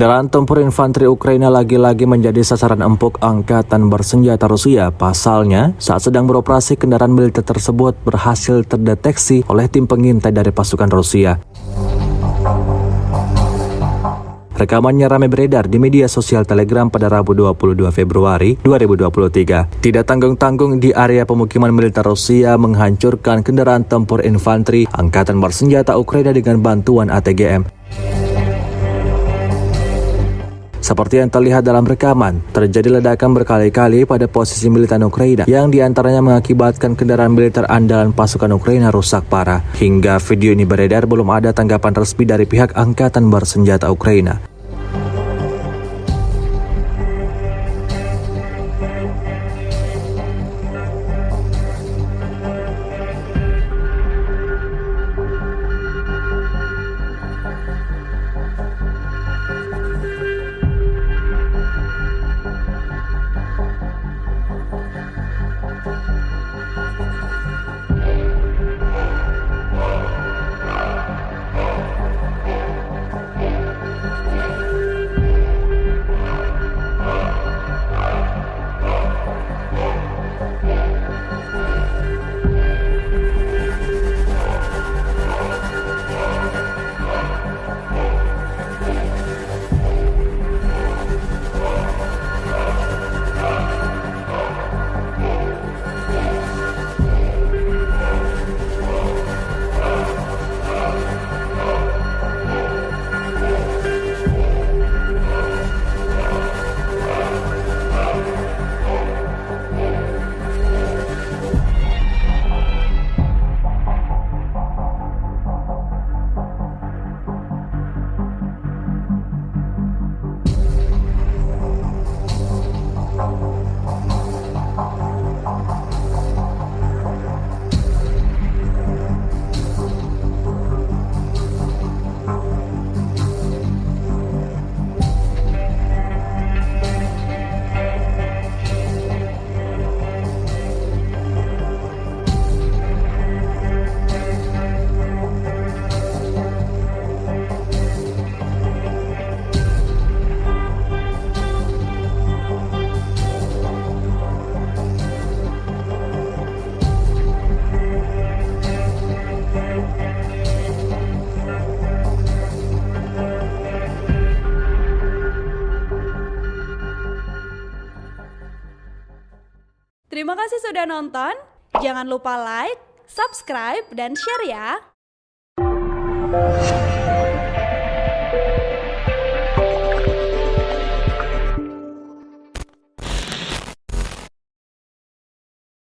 Kendaraan tempur infanteri Ukraina lagi-lagi menjadi sasaran empuk angkatan bersenjata Rusia. Pasalnya, saat sedang beroperasi, kendaraan militer tersebut berhasil terdeteksi oleh tim pengintai dari pasukan Rusia. Rekamannya ramai beredar di media sosial Telegram pada Rabu 22 Februari 2023. Tidak tanggung-tanggung di area pemukiman militer Rusia menghancurkan kendaraan tempur infanteri angkatan bersenjata Ukraina dengan bantuan ATGM. Seperti yang terlihat dalam rekaman, terjadi ledakan berkali-kali pada posisi militer Ukraina yang diantaranya mengakibatkan kendaraan militer andalan pasukan Ukraina rusak parah. Hingga video ini beredar, belum ada tanggapan resmi dari pihak angkatan bersenjata Ukraina. Terima kasih sudah nonton. Jangan lupa like, subscribe, dan share ya.